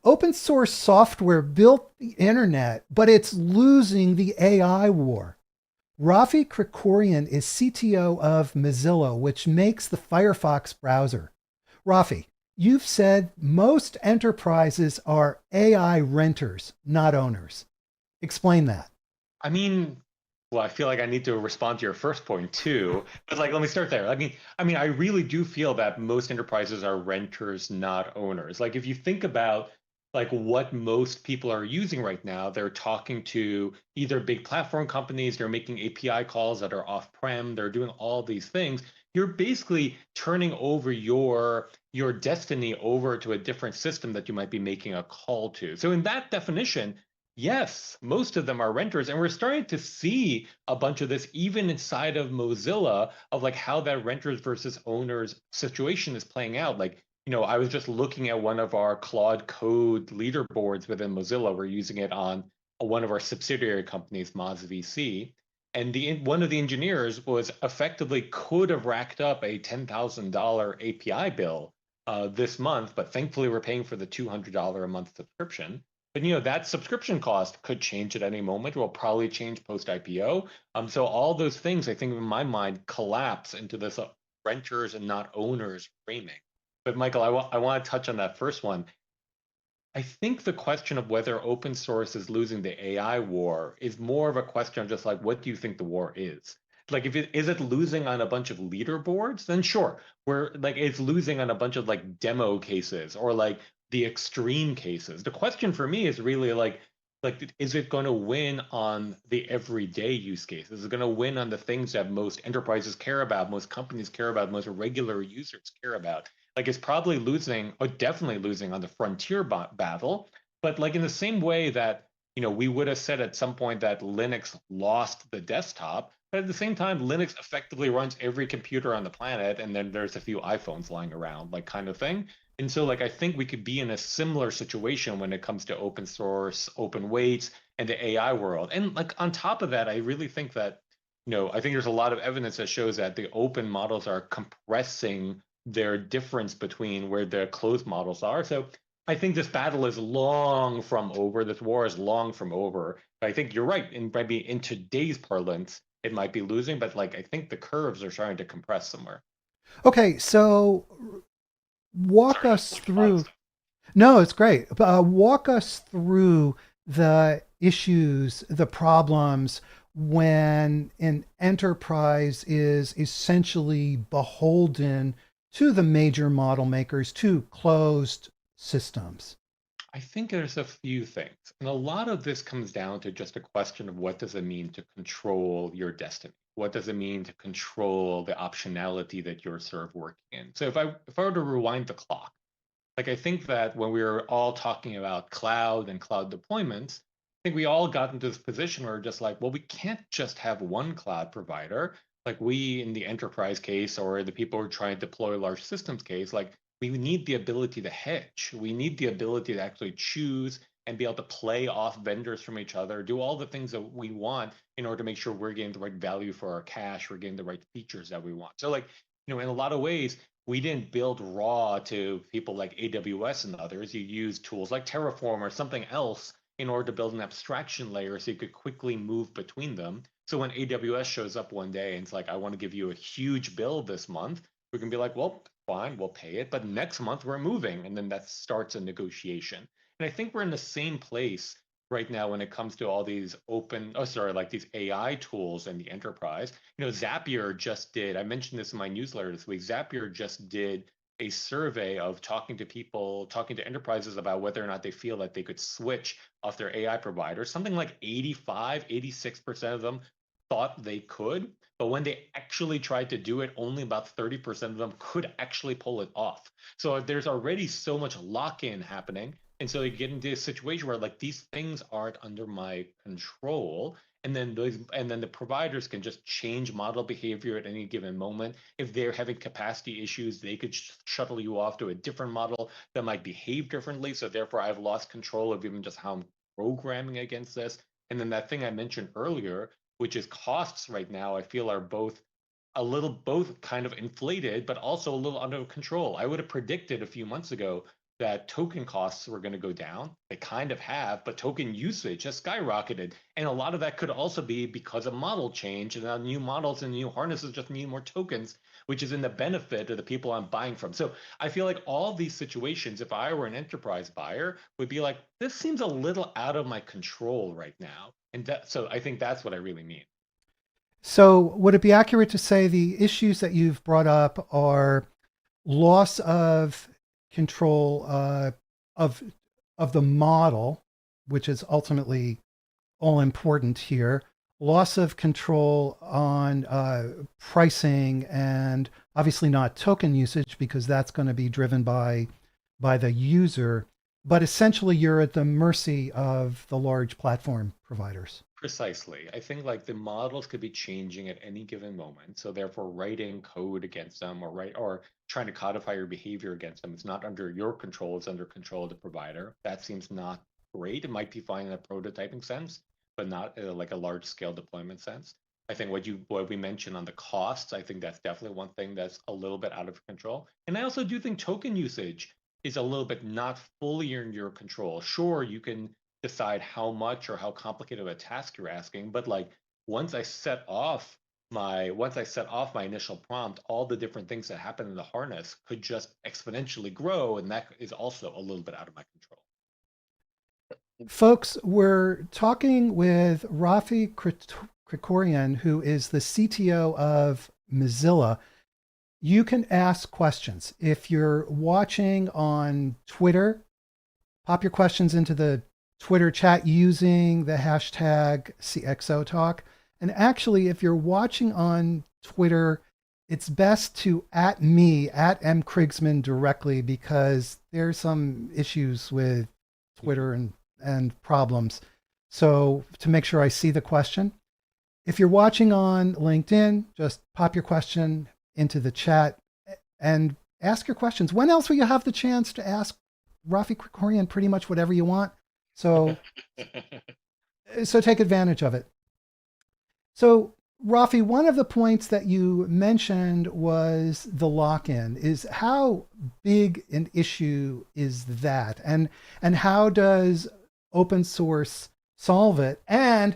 Open source software built the internet, but it's losing the AI war. Raffi Krikorian is CTO of Mozilla, which makes the Firefox browser. Raffi, you've said most enterprises are AI renters, not owners. Explain that. I mean, well, I feel like I need to respond to your first point too, but like, let me start there. I really do feel that most enterprises are renters, not owners. Like, if you think about like what most people are using right now, they're talking to either big platform companies, they're making API calls that are off-prem, they're doing all these things. You're basically turning over your destiny over to a different system that you might be making a call to. So in that definition, yes, most of them are renters, and we're starting to see a bunch of this even inside of Mozilla of like how that renters versus owners situation is playing out. Like, I was just looking at one of our Claude Code leaderboards within Mozilla. We're using it on one of our subsidiary companies, Moz VC, and the one of the engineers was effectively could have racked up a $10,000 API bill this month, but thankfully we're paying for the $200 a month subscription. But that subscription cost could change at any moment. It will probably change post IPO. So all those things, I think, in my mind, collapse into this renters and not owners framing. But Michael, I want to touch on that first one. I think the question of whether open source is losing the AI war is more of a question of just like, what do you think the war is? Like, if it is it losing on a bunch of leaderboards, then sure, we're like it's losing on a bunch of like demo cases or like the extreme cases. The question for me is really like is it going to win on the everyday use cases? Is it going to win on the things that most enterprises care about, most companies care about, most regular users care about? Like it's probably losing or definitely losing on the frontier battle, but like in the same way that we would have said at some point that Linux lost the desktop, but at the same time Linux effectively runs every computer on the planet, and then there's a few iPhones lying around, like kind of thing. And so like I think we could be in a similar situation when it comes to open source, open weights, and the AI world. And like on top of that, I really think that I think there's a lot of evidence that shows that the open models are compressing their difference between where the closed models are. So I think this battle is long from over. This war is long from over. But I think you're right. In maybe in today's parlance, it might be losing, but like I think the curves are starting to compress somewhere. Okay, so walk Sorry, I us spoke a lot of through. stuff. No, it's great. Walk us through the issues, the problems when an enterprise is essentially beholden to the major model makers, to closed systems. I think there's a few things. And a lot of this comes down to just a question of what does it mean to control your destiny? What does it mean to control the optionality that you're sort of working in? So if I were to rewind the clock, like I think that when we were all talking about cloud and cloud deployments, I think we all got into this position where we're just like, well, we can't just have one cloud provider. Like we in the enterprise case or the people who are trying to deploy large systems case, like we need the ability to hedge. We need the ability to actually choose and be able to play off vendors from each other, do all the things that we want in order to make sure we're getting the right value for our cash, we're getting the right features that we want. So like, in a lot of ways, we didn't build raw to people like AWS and others. You use tools like Terraform or something else in order to build an abstraction layer so you could quickly move between them. So when AWS shows up one day and it's like, I want to give you a huge bill this month, we can be like, well, fine, we'll pay it. But next month we're moving. And then that starts a negotiation. And I think we're in the same place right now when it comes to all these like these AI tools in the enterprise. Zapier just did, I mentioned this in my newsletter this week, Zapier just did a survey of talking to people, talking to enterprises about whether or not they feel that they could switch off their AI provider. Something like 85, 86% of them thought they could, but when they actually tried to do it, only about 30% of them could actually pull it off. So there's already so much lock-in happening. And so you get into a situation where like these things aren't under my control. And then the providers can just change model behavior at any given moment. If they're having capacity issues, they could shuttle you off to a different model that might behave differently. So therefore, I've lost control of even just how I'm programming against this. And then that thing I mentioned earlier, which is costs right now, I feel are both kind of inflated, but also a little under control. I would have predicted a few months ago that token costs were going to go down. They kind of have, but token usage has skyrocketed. And a lot of that could also be because of model change, and now new models and new harnesses just need more tokens, which is in the benefit of the people I'm buying from. So I feel like all these situations, if I were an enterprise buyer, would be like, this seems a little out of my control right now. And so I think that's what I really mean. So, would it be accurate to say the issues that you've brought up are loss of control of of the model, which is ultimately all important here, loss of control on pricing, and obviously not token usage because that's going to be driven by the user. But essentially, you're at the mercy of the large platform providers. Precisely. I think like the models could be changing at any given moment. So therefore writing code against them or trying to codify your behavior against them, it's not under your control, it's under control of the provider. That seems not great. It might be fine in a prototyping sense, but not like a large scale deployment sense. I think what we mentioned on the costs, I think that's definitely one thing that's a little bit out of control. And I also do think token usage is a little bit not fully in your control. Sure, you can decide how much or how complicated of a task you're asking, but like once I set off my initial prompt, all the different things that happen in the harness could just exponentially grow, and that is also a little bit out of my control. Folks, we're talking with Raffi Krikorian, who is the CTO of Mozilla. You can ask questions. If you're watching on Twitter, pop your questions into the Twitter chat using the hashtag CXOTalk. And actually, if you're watching on Twitter, it's best to at me, at M. Krigsman directly, because there's some issues with Twitter and problems. So to make sure I see the question, if you're watching on LinkedIn, just pop your question into the chat and ask your questions. When else will you have the chance to ask Raffi Krikorian pretty much whatever you want? So so take advantage of it. So Raffi, one of the points that you mentioned was the lock-in. Is how big an issue is that? And how does open source solve it? And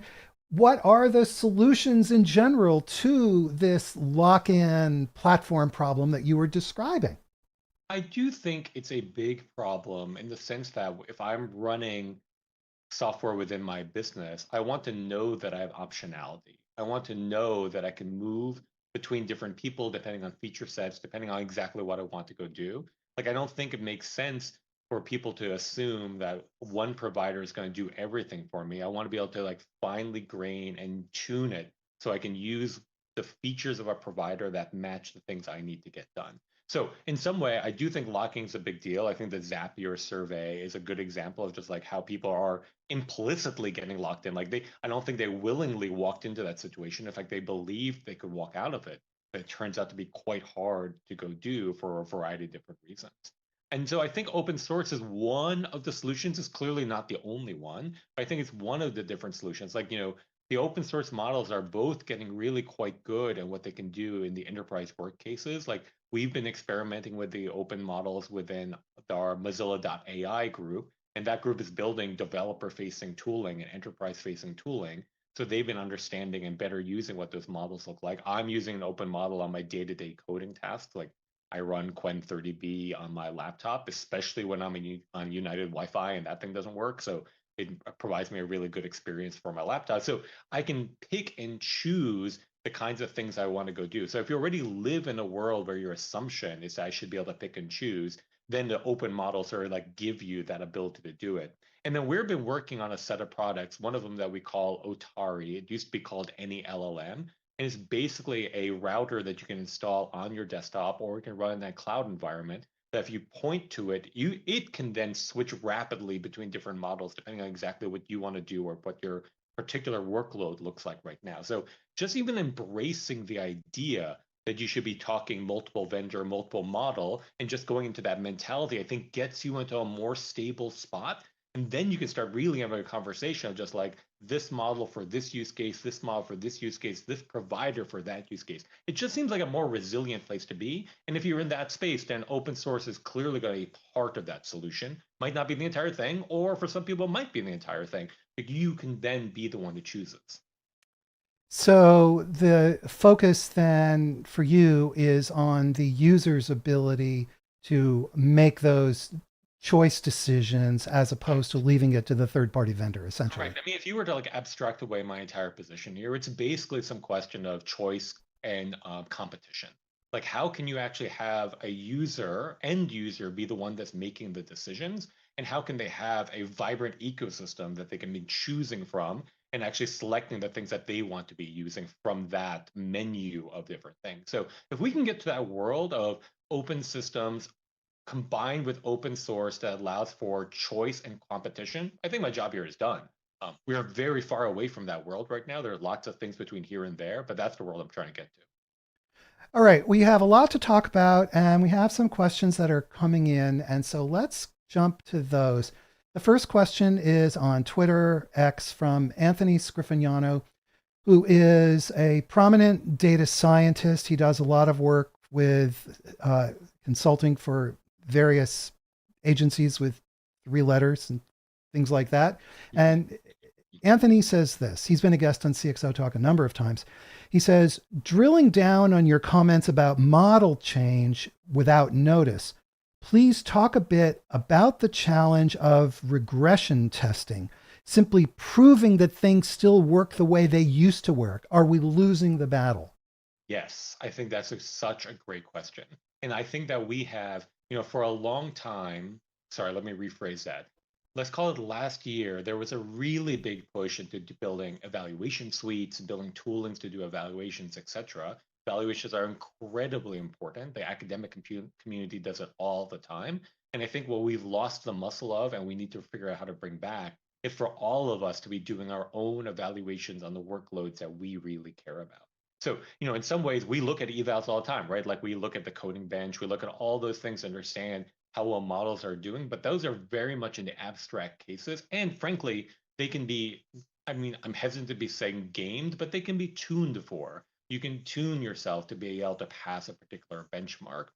what are the solutions in general to this lock-in platform problem that you were describing? I do think it's a big problem in the sense that if I'm running software within my business, I want to know that I have optionality. I want to know that I can move between different people depending on feature sets, depending on exactly what I want to go do. Like, I don't think it makes sense for people to assume that one provider is going to do everything for me. I want to be able to like finely grain and tune it so I can use the features of a provider that match the things I need to get done. So in some way, I do think locking is a big deal. I think the Zapier survey is a good example of just like how people are implicitly getting locked in. Like I don't think they willingly walked into that situation. In fact, they believed they could walk out of it. But it turns out to be quite hard to go do for a variety of different reasons. And so I think open source is one of the solutions. It's clearly not the only one, but I think it's one of the different solutions. Like, the open source models are both getting really quite good at what they can do in the enterprise work cases. Like we've been experimenting with the open models within our Mozilla.ai group, and that group is building developer facing tooling and enterprise facing tooling. So they've been understanding and better using what those models look like. I'm using an open model on my day-to-day coding tasks. Like I run Qwen30B on my laptop, especially when I'm on United Wi-Fi and that thing doesn't work. So it provides me a really good experience for my laptop. So I can pick and choose the kinds of things I want to go do. So if you already live in a world where your assumption is that I should be able to pick and choose, then the open models are like give you that ability to do it. And then we've been working on a set of products, one of them that we call Otari. It used to be called any LLM. And it's basically a router that you can install on your desktop or you can run in that cloud environment that if you point to it, it can then switch rapidly between different models depending on exactly what you want to do or what your particular workload looks like right now. So just even embracing the idea that you should be talking multiple vendor, multiple model, and just going into that mentality, I think gets you into a more stable spot. And then you can start really having a conversation of just like this model for this use case, this model for this use case, this provider for that use case. It just seems like a more resilient place to be. And if you're in that space, then open source is clearly going to be part of that solution. Might not be the entire thing, or for some people, might be the entire thing. But you can then be the one who chooses. So the focus then for you is on the user's ability to make those choice decisions as opposed to leaving it to the third party vendor, essentially. Correct. I mean, if you were to like abstract away my entire position here, it's basically some question of choice and competition. Like, how can you actually have a end user, be the one that's making the decisions? And how can they have a vibrant ecosystem that they can be choosing from and actually selecting the things that they want to be using from that menu of different things? So, if we can get to that world of open systems, combined with open source that allows for choice and competition, I think my job here is done. We are very far away from that world right now. There are lots of things between here and there, but that's the world I'm trying to get to. All right, we have a lot to talk about, and we have some questions that are coming in. And so let's jump to those. The first question is on Twitter X from Anthony Scriffignano, who is a prominent data scientist. He does a lot of work with consulting for various agencies with three letters and things like that. And Anthony says this. He's been a guest on CXO Talk a number of times. He says, drilling down on your comments about model change without notice, please talk a bit about the challenge of regression testing, simply proving that things still work the way they used to work. Are we losing the battle? Yes, I think that's such a great question. And I think that we have, for a long time, sorry, let me rephrase that. Let's call it last year, there was a really big push into building evaluation suites, building toolings to do evaluations, etc. Evaluations are incredibly important. The academic community does it all the time. And I think what we've lost the muscle of and we need to figure out how to bring back is for all of us to be doing our own evaluations on the workloads that we really care about. So, in some ways, we look at evals all the time, right? Like we look at the coding bench, we look at all those things to understand how well models are doing, but those are very much in the abstract cases. And frankly, they can be, I mean, I'm hesitant to be saying gamed, but they can be tuned for. You can tune yourself to be able to pass a particular benchmark.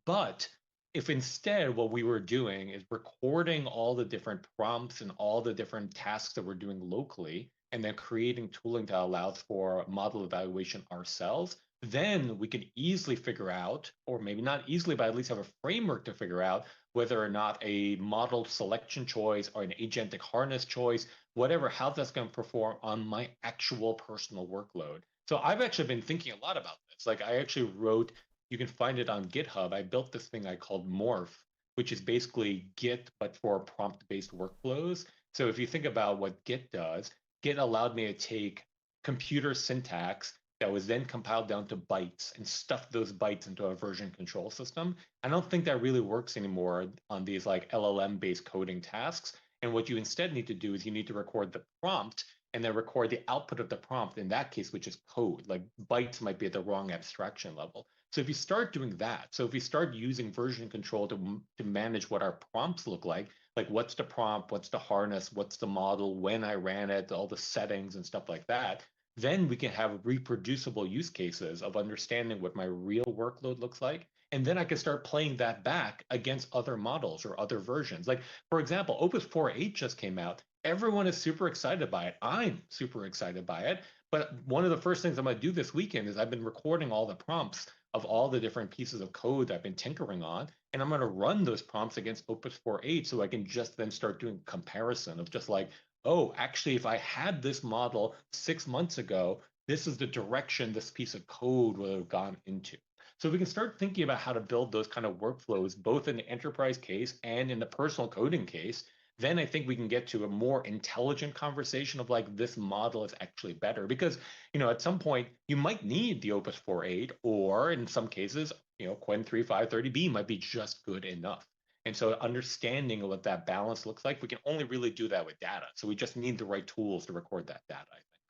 But if instead what we were doing is recording all the different prompts and all the different tasks that we're doing locally, and then creating tooling that allows for model evaluation ourselves, then we can easily figure out, or maybe not easily, but at least have a framework to figure out whether or not a model selection choice or an agentic harness choice, whatever, how that's going to perform on my actual personal workload. So I've actually been thinking a lot about this. Like I actually wrote, you can find it on GitHub. I built this thing I called Morph, which is basically Git, but for prompt-based workflows. So if you think about what Git does, Git allowed me to take computer syntax that was then compiled down to bytes and stuff those bytes into a version control system. I don't think that really works anymore on these like LLM-based coding tasks. And what you instead need to do is you need to record the prompt and then record the output of the prompt in that case, which is code. Like bytes might be at the wrong abstraction level. So if you start doing that, so if we start using version control to manage what our prompts look like what's the prompt, what's the harness, what's the model, when I ran it, all the settings and stuff like that, then we can have reproducible use cases of understanding what my real workload looks like. And then I can start playing that back against other models or other versions. Like, for example, Opus 4.8 just came out. Everyone is super excited by it. I'm super excited by it. But one of the first things I'm going to do this weekend is I've been recording all the prompts of all the different pieces of code that I've been tinkering on. And I'm going to run those prompts against Opus 4.8 so I can just then start doing comparison of just like, oh, actually, if I had this model 6 months ago, this is the direction this piece of code would have gone into. So we can start thinking about how to build those kind of workflows, both in the enterprise case and in the personal coding case. Then I think we can get to a more intelligent conversation of like, this model is actually better. Because, at some point, you might need the Opus 4.8, or in some cases, Qwen 3.530b might be just good enough. And so understanding what that balance looks like, we can only really do that with data. So we just need the right tools to record that data, I think.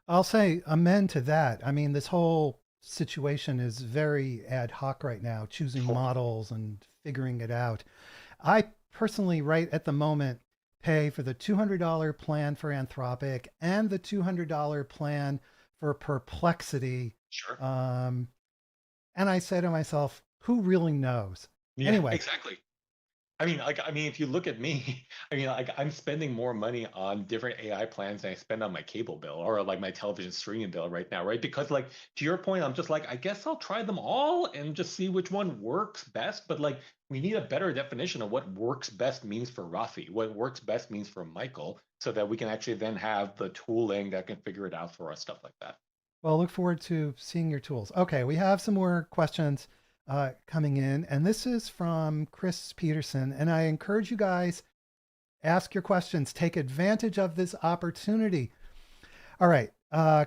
I'll say amen to that. I mean, this whole situation is very ad hoc right now, choosing Totally. models and figuring it out. I personally, right at the moment, pay for the $200 plan for Anthropic and the $200 plan for Perplexity. Sure. Um, and I say to myself, who really knows? Yeah, Anyway, exactly. If you look at me, I'm spending more money on different AI plans than I spend on my cable bill or like my television streaming bill right now, right? Because like to your point, I'm just like, I guess I'll try them all and just see which one works best. But like, we need a better definition of what works best means for Rafi, what works best means for Michael, so that we can actually then have the tooling that can figure it out for us, stuff like that. well, look forward to seeing your tools. Okay, we have some more questions coming in, and this is from Chris Peterson. And I encourage you guys, ask your questions, take advantage of this opportunity. All right,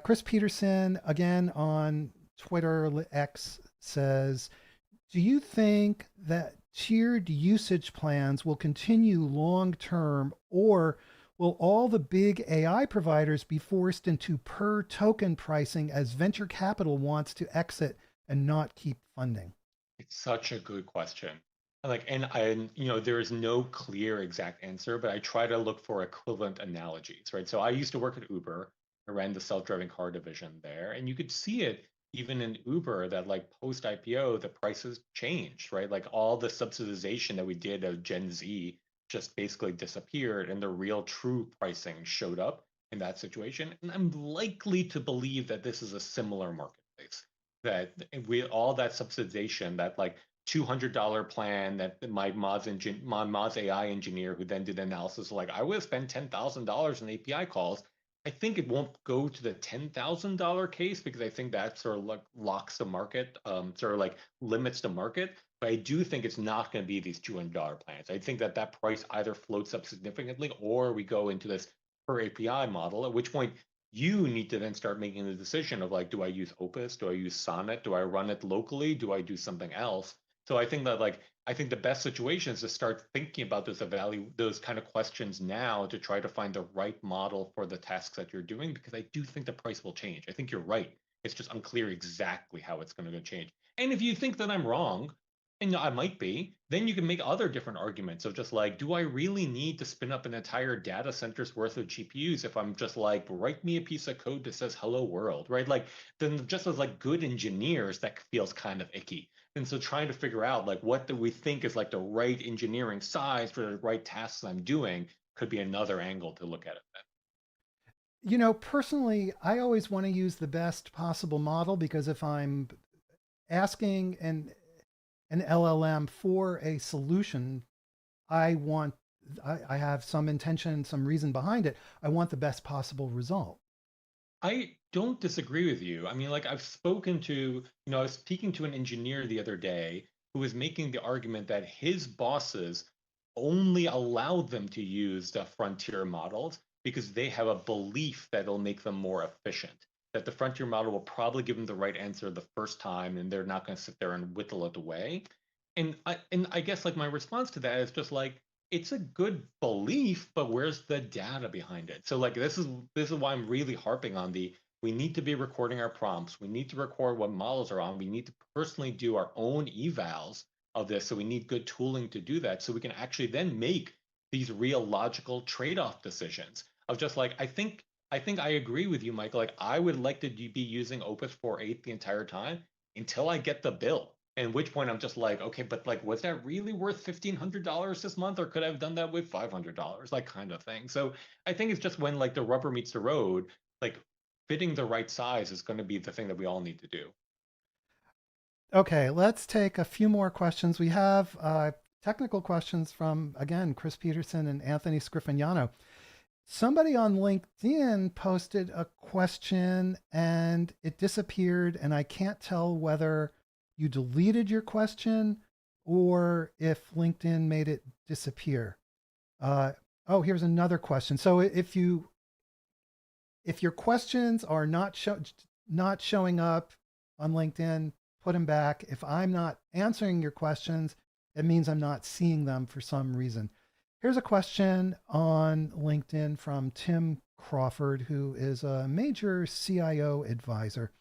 Chris Peterson again on Twitter X says, do you think that tiered usage plans will continue long term, or will all the big AI providers be forced into per token pricing as venture capital wants to exit and not keep funding? It's such a good question. There is no clear exact answer, but I try to look for equivalent analogies, right? So I used to work at Uber. I ran the self-driving car division there, and you could see it even in Uber that like post IPO, the prices changed, right? Like all the subsidization that we did of Gen Z just basically disappeared, and the real true pricing showed up in that situation. And I'm likely to believe that this is a similar marketplace that we all that subsidization, that like $200 plan that my Moz AI engineer who then did the analysis like I would have spent $10,000 in API calls. I think it won't go to the $10,000 case because I think that sort of like locks the market, sort of like limits the market. But I do think it's not going to be these $200 plans. I think that that price either floats up significantly or we go into this per API model, at which point you need to then start making the decision of like, do I use Opus? Do I use Sonnet? Do I run it locally? Do I do something else? So I think that like I think the best situation is to start thinking about those kind of questions now to try to find the right model for the tasks that you're doing because I do think the price will change. I think you're right. It's just unclear exactly how it's going to change. And if you think that I'm wrong, and I might be, then you can make other different arguments of just like, do I really need to spin up an entire data center's worth of GPUs if I'm just like, write me a piece of code that says hello world, right? Like, then just as like good engineers, that feels kind of icky. And so trying to figure out like what do we think is like the right engineering size for the right tasks I'm doing could be another angle to look at it. You know, personally, I always want to use the best possible model because if I'm asking an LLM for a solution, I want, I have some intention, some reason behind it. I want the best possible result. I don't disagree with you. I mean, like I've spoken to, I was speaking to an engineer the other day who was making the argument that his bosses only allowed them to use the frontier models because they have a belief that it'll make them more efficient. That the frontier model will probably give them the right answer the first time, and they're not going to sit there and whittle it away. And I guess like my response to that is just like it's a good belief, but where's the data behind it? So like this is why I'm really harping on the we need to be recording our prompts. We need to record what models are on. We need to personally do our own evals of this. So we need good tooling to do that so we can actually then make these real logical trade-off decisions of just like I think I agree with you, Michael. Like I would like to be using Opus 4.8 the entire time until I get the bill. At which point I'm just like, okay, but like, was that really worth $1,500 this month, or could I have done that with $500, like kind of thing? So I think it's just when like the rubber meets the road, like fitting the right size is going to be the thing that we all need to do. Okay, let's take a few more questions. We have technical questions from, again, Chris Peterson and Anthony Scriffignano. Somebody on LinkedIn posted a question and it disappeared, and I can't tell whether you deleted your question or if LinkedIn made it disappear. Oh, here's another question. So if your questions are not showing up on LinkedIn, put them back. If I'm not answering your questions, it means I'm not seeing them for some reason. Here's a question on LinkedIn from Tim Crawford, who is a major CIO advisor.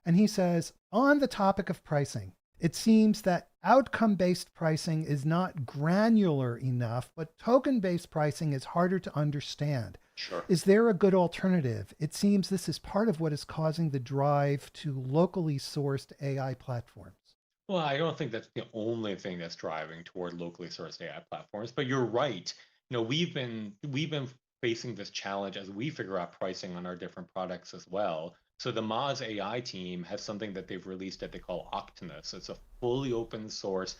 And he says, on the topic of pricing, It seems that outcome based pricing is not granular enough, but token based pricing is harder to understand. Sure. Is there a good alternative? It seems this is part of what is causing the drive to locally sourced AI platforms. Well, I don't think that's the only thing that's driving toward locally sourced AI platforms, but you're right. We've been facing this challenge as we figure out pricing on our different products as well. So the Moz AI team has something that they've released that they call Octonus. It's a fully open source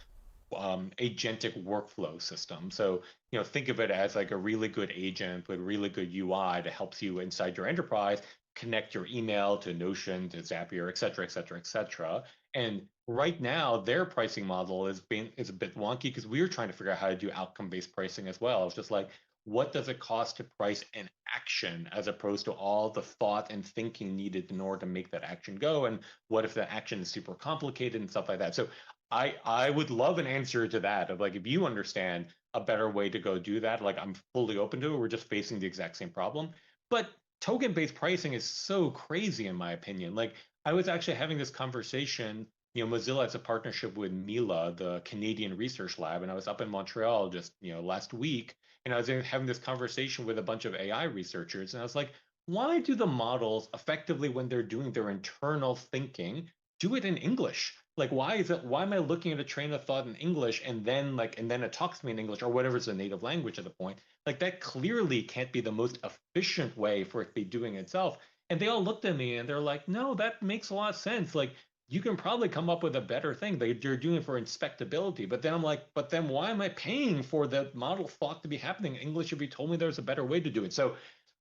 agentic workflow system. So, think of it as like a really good agent with really good UI that helps you inside your enterprise connect your email to Notion, to Zapier, et cetera, et cetera, et cetera. And right now, their pricing model is a bit wonky because we were trying to figure out how to do outcome-based pricing as well. It's just like, what does it cost to price an action as opposed to all the thought and thinking needed in order to make that action go? And what if that action is super complicated and stuff like that? So I would love an answer to that of like if you understand a better way to go do that, like I'm fully open to it. We're just facing the exact same problem. But token-based pricing is so crazy in my opinion. Like I was actually having this conversation. Mozilla has a partnership with Mila, the Canadian Research Lab, and I was up in Montreal just last week, and I was having this conversation with a bunch of AI researchers, and I was like, why do the models effectively when they're doing their internal thinking do it in English? Like, why am I looking at a train of thought in English and then it talks to me in English or whatever's the native language at the point? Like that clearly can't be the most efficient way for it to be doing itself. And they all looked at me and they're like, no, that makes a lot of sense. Like you can probably come up with a better thing. You're doing it for inspectability. But then I'm like, but then why am I paying for the model thought to be happening in English if you told me there's a better way to do it? So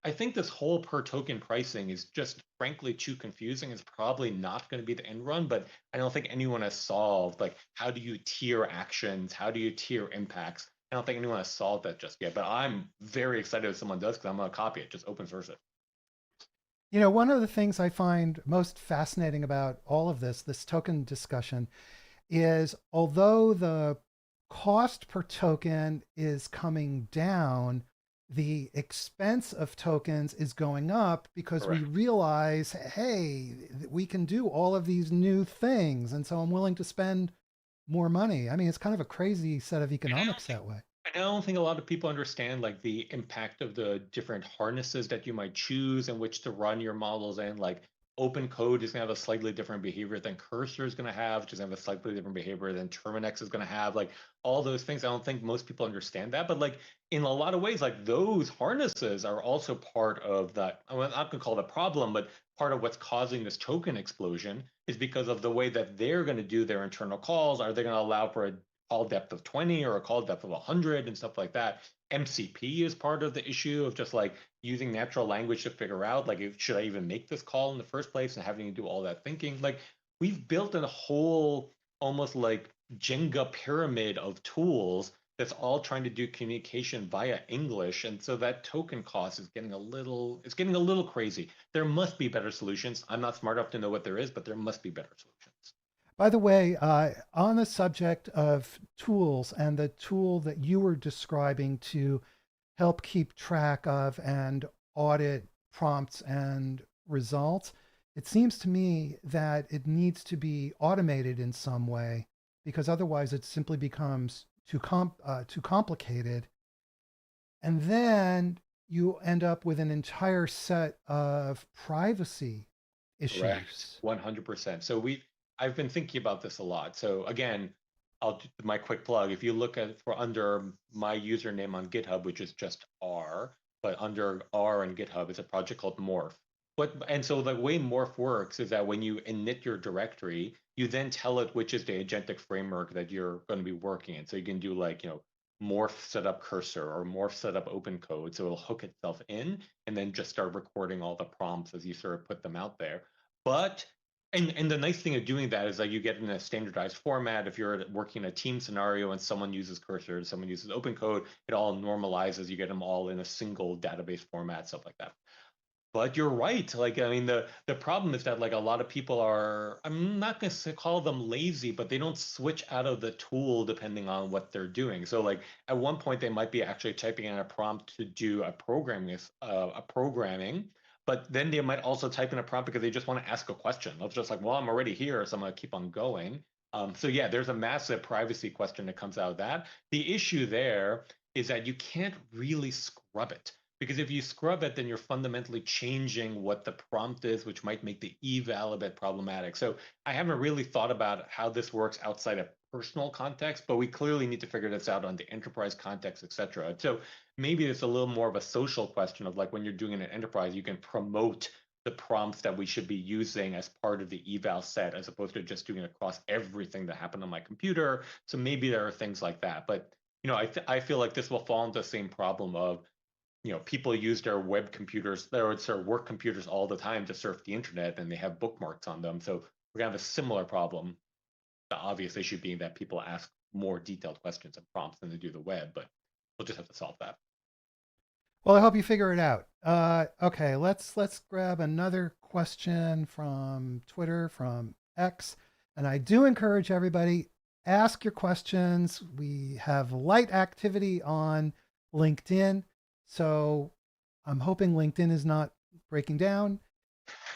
I think this whole per token pricing is just frankly too confusing. It's probably not going to be the end run, but I don't think anyone has solved like how do you tier actions? How do you tier impacts? I don't think anyone has solved that just yet, but I'm very excited if someone does because I'm going to copy it, just open source it. One of the things I find most fascinating about all of this token discussion, is although the cost per token is coming down, the expense of tokens is going up because we Correct. realize, hey, we can do all of these new things. And so I'm willing to spend more money. I mean, it's kind of a crazy set of And economics that way. I don't think a lot of people understand like the impact of the different harnesses that you might choose in which to run your models in. Like open code is going to have a slightly different behavior than cursor is going to have, which is going to have a slightly different behavior than Terminex is going to have. Like all those things, I don't think most people understand that. But like in a lot of ways, like those harnesses are also part of that. I'm not going to call it a problem, but part of what's causing this token explosion is because of the way that they're going to do their internal calls. Are they going to allow for a call depth of 20 or a call depth of 100 and stuff like that? MCP is part of the issue of just like using natural language to figure out like should I even make this call in the first place and having to do all that thinking. Like we've built a whole almost like Jenga pyramid of tools that's all trying to do communication via English, and so that token cost is getting a little crazy. There must be better solutions. I'm not smart enough to know what there is, but there must be better solutions. By the way, on the subject of tools and the tool that you were describing to help keep track of and audit prompts and results, it seems to me that it needs to be automated in some way because otherwise it simply becomes too complicated. And then you end up with an entire set of privacy Correct. issues. 100%. I've been thinking about this a lot. So again, I'll do my quick plug. If you look at for under my username on GitHub, which is just R, but under R on GitHub is a project called Morph. And so the way Morph works is that when you init your directory, you then tell it which is the agentic framework that you're going to be working in. So you can do like, Morph setup cursor or Morph setup open code. So it'll hook itself in and then just start recording all the prompts as you sort of put them out there. But and the nice thing of doing that is that you get in a standardized format. If you're working in a team scenario and someone uses cursor, someone uses open code, it all normalizes. You get them all in a single database format, stuff like that. But you're right. Like, I mean, the problem is that like a lot of people are, I'm not going to call them lazy, but they don't switch out of the tool depending on what they're doing. So like at one point they might be actually typing in a prompt to do a programming, but then they might also type in a prompt because they just want to ask a question. It's just like, well, I'm already here, so I'm going to keep on going. So yeah, there's a massive privacy question that comes out of that. The issue there is that you can't really scrub it. Because if you scrub it, then you're fundamentally changing what the prompt is, which might make the eval a bit problematic. So I haven't really thought about how this works outside of personal context, but we clearly need to figure this out on the enterprise context, et cetera. So maybe it's a little more of a social question of like when you're doing an enterprise, you can promote the prompts that we should be using as part of the eval set, as opposed to just doing it across everything that happened on my computer. So maybe there are things like that. But I feel like this will fall into the same problem of people use their web computers, their work computers all the time to surf the internet, and they have bookmarks on them. So we're gonna have a similar problem. The obvious issue being that people ask more detailed questions and prompts than they do the web, but we'll just have to solve that. Well, I hope you figure it out. Okay, let's grab another question from Twitter, from X, and I do encourage everybody, ask your questions. We have light activity on LinkedIn, so I'm hoping LinkedIn is not breaking down.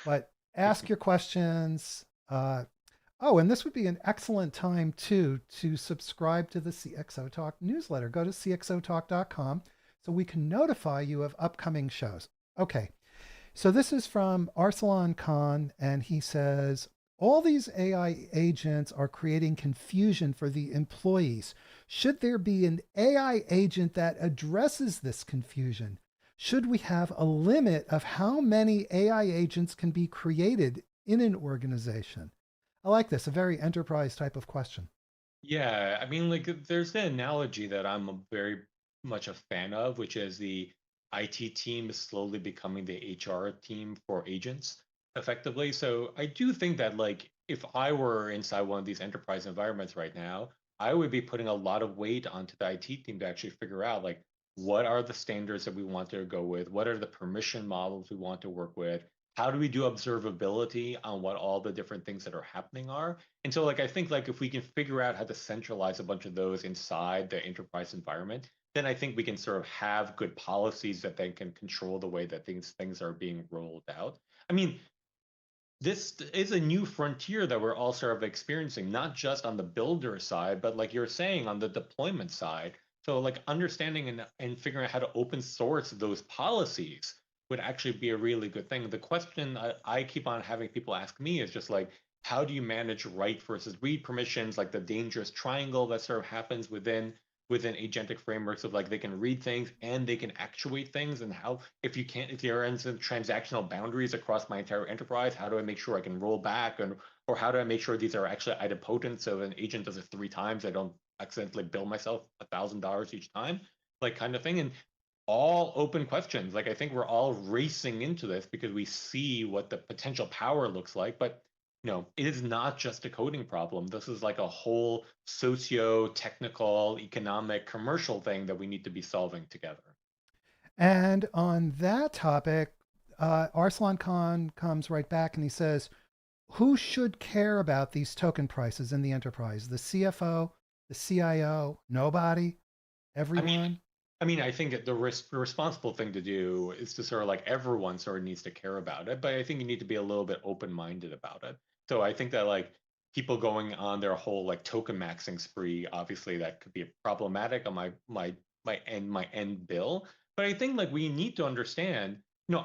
But ask your questions. Oh, and this would be an excellent time too to subscribe to the CXO Talk newsletter. Go to cxotalk.com so we can notify you of upcoming shows. Okay, so this is from Arsalan Khan, and he says, all these AI agents are creating confusion for the employees. Should there be an AI agent that addresses this confusion? Should we have a limit of how many AI agents can be created in an organization? I like this, a very enterprise type of question. Yeah, I mean, like, there's the analogy that I'm very much a fan of, which is the IT team is slowly becoming the HR team for agents, effectively. So I do think that, like, if I were inside one of these enterprise environments right now, I would be putting a lot of weight onto the IT team to actually figure out, like, what are the standards that we want to go with? What are the permission models we want to work with? How do we do observability on what all the different things that are happening are? And so like I think like if we can figure out how to centralize a bunch of those inside the enterprise environment, then I think we can sort of have good policies that then can control the way that things are being rolled out. I mean, this is a new frontier that we're all sort of experiencing, not just on the builder side, but like you're saying on the deployment side. So like understanding and figuring out how to open source those policies would actually be a really good thing. The question I keep on having people ask me is just like, how do you manage write versus read permissions, like the dangerous triangle that sort of happens within agentic frameworks of like they can read things and they can actuate things, and how if there are some transactional boundaries across my entire enterprise, how do I make sure I can roll back, and or how do I make sure these are actually idempotent, so if an agent does it 3 times I don't accidentally bill myself $1,000 each time, like kind of thing. And all open questions. Like I think we're all racing into this because we see what the potential power looks like, but it is not just a coding problem. This is like a whole socio-technical, economic, commercial thing that we need to be solving together. And on that topic, Arslan Khan comes right back and he says, who should care about these token prices in the enterprise? The CFO, the CIO, nobody, I mean, everyone? I think that the responsible thing to do is to sort of like everyone sort of needs to care about it, but I think you need to be a little bit open-minded about it. So I think that like people going on their whole like token maxing spree, obviously that could be problematic on my end bill. But I think like we need to understand,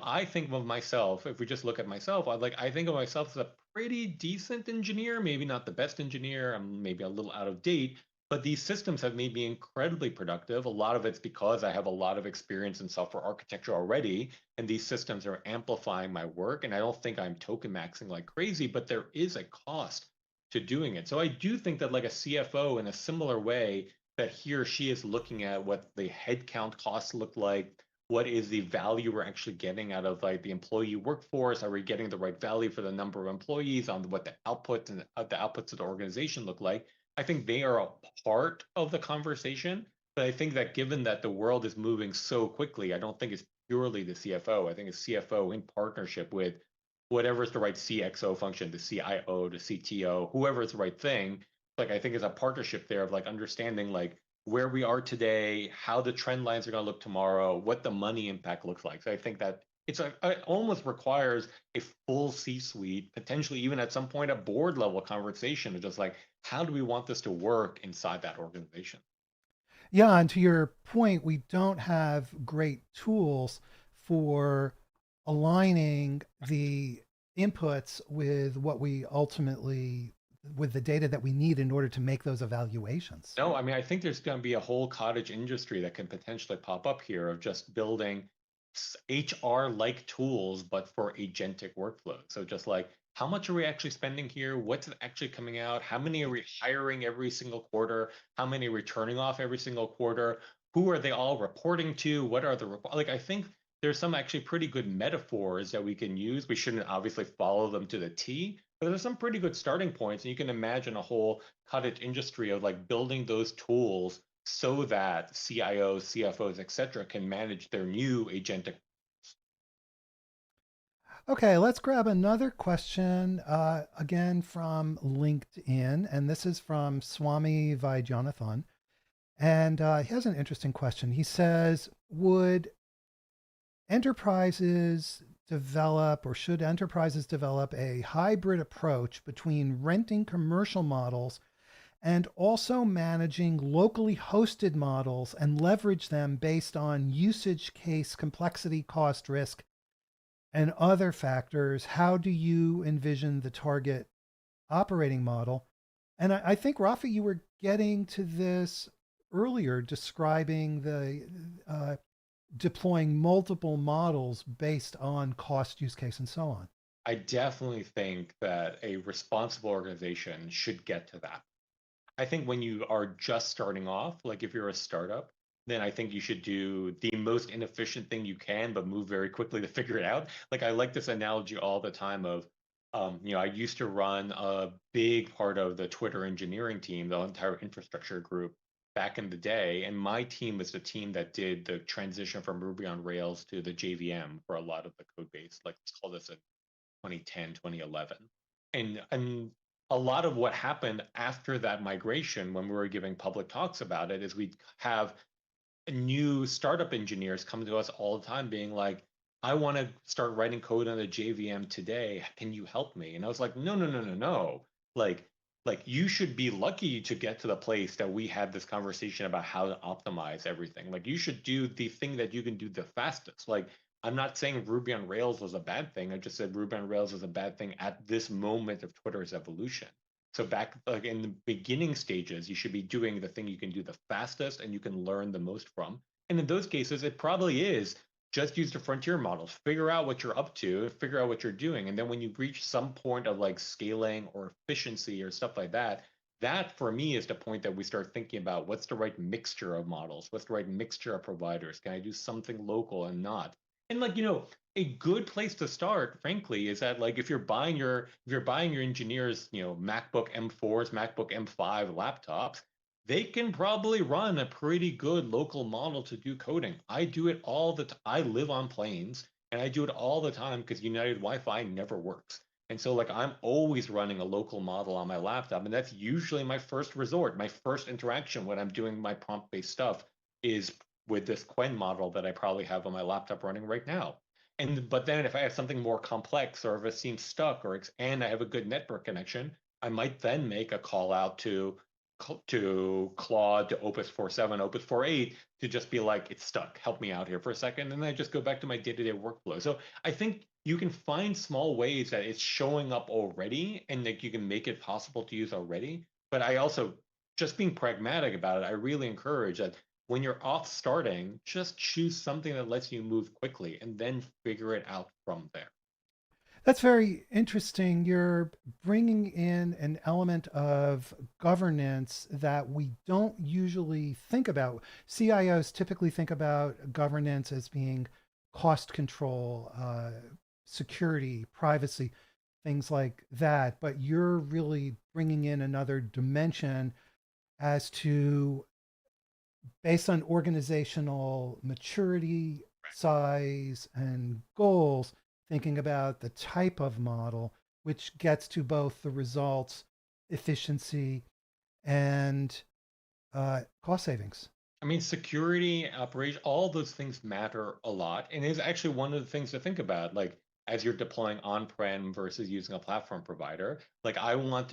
I think of myself, if we just look at myself, I think of myself as a pretty decent engineer, maybe not the best engineer, I'm maybe a little out of date, but these systems have made me incredibly productive. A lot of it's because I have a lot of experience in software architecture already, and these systems are amplifying my work. And I don't think I'm token maxing like crazy, but there is a cost to doing it. So I do think that like a CFO in a similar way, that he or she is looking at what the headcount costs look like, what is the value we're actually getting out of like the employee workforce? Are we getting the right value for the number of employees on what the output and the outputs of the organization look like? I think they are a part of the conversation, but I think that given that the world is moving so quickly, I don't think it's purely the CFO. I think it's CFO in partnership with whatever is the right CXO function, the CIO, the CTO, whoever is the right thing. Like I think it's a partnership there of like understanding like where we are today, how the trend lines are going to look tomorrow, what the money impact looks like. So I think that it almost requires a full C-suite, potentially even at some point a board level conversation of just like, how do we want this to work inside that organization? Yeah, and to your point, we don't have great tools for aligning the inputs with what we ultimately, with the data that we need in order to make those evaluations. No, I mean, I think there's going to be a whole cottage industry that can potentially pop up here of just building HR-like tools, but for agentic workflows. So just like, how much are we actually spending here? What's actually coming out? How many are we hiring every single quarter? How many are we turning off every single quarter? Who are they all reporting to? What are the like? I think there's some actually pretty good metaphors that we can use. We shouldn't obviously follow them to the T, but there's some pretty good starting points, and you can imagine a whole cottage industry of like building those tools so that CIOs, CFOs, etc., can manage their new agentic. Okay, let's grab another question again from LinkedIn. And this is from Swami Vaidyanathan. And he has an interesting question. He says, would enterprises develop or should enterprises develop a hybrid approach between renting commercial models and also managing locally hosted models and leverage them based on usage case complexity, cost, risk, and other factors? How do you envision the target operating model? And I think, Rafi, you were getting to this earlier, describing the deploying multiple models based on cost, use case, and so on. I definitely think that a responsible organization should get to that. I think when you are just starting off, like if you're a startup, then I think you should do the most inefficient thing you can, but move very quickly to figure it out. Like I like this analogy all the time of, I used to run a big part of the Twitter engineering team, the entire infrastructure group back in the day. And my team was the team that did the transition from Ruby on Rails to the JVM for a lot of the code base. Like let's call this a 2010, 2011. And a lot of what happened after that migration, when we were giving public talks about it, is we'd have new startup engineers come to us all the time being like, I want to start writing code on a JVM today. Can you help me? And I was like, no, no, no, no, no. Like, like you should be lucky to get to the place that we had this conversation about how to optimize everything. Like you should do the thing that you can do the fastest. Like I'm not saying Ruby on Rails was a bad thing. I just said Ruby on Rails is a bad thing at this moment of Twitter's evolution. So back like in the beginning stages, you should be doing the thing you can do the fastest and you can learn the most from. And in those cases, it probably is just use the frontier models, figure out what you're up to, figure out what you're doing. And then when you reach some point of like scaling or efficiency or stuff like that, that for me is the point that we start thinking about what's the right mixture of models, what's the right mixture of providers. Can I do something local and not? And like, a good place to start, frankly, is that like if you're buying your engineers, MacBook M4s, MacBook M5 laptops, they can probably run a pretty good local model to do coding. I do it all the time. I live on planes and I do it all the time because United Wi-Fi never works. And so like I'm always running a local model on my laptop, and that's usually my first resort. My first interaction when I'm doing my prompt-based stuff is with this Quen model that I probably have on my laptop running right now. And but then if I have something more complex or if it seems stuck and I have a good network connection, I might then make a call out to Claude, to Opus 4.7, Opus 4.8 to just be like, it's stuck. Help me out here for a second. And then I just go back to my day-to-day workflow. So I think you can find small ways that it's showing up already and that you can make it possible to use already. But I also, just being pragmatic about it, I really encourage that when you're off starting, just choose something that lets you move quickly and then figure it out from there. That's very interesting. You're bringing in an element of governance that we don't usually think about. CIOs typically think about governance as being cost control, security, privacy, things like that. But you're really bringing in another dimension as to, based on organizational maturity, size, and goals, thinking about the type of model, which gets to both the results, efficiency, and cost savings. I mean, security, operation, all those things matter a lot, and is actually one of the things to think about. Like as you're deploying on-prem versus using a platform provider, like I want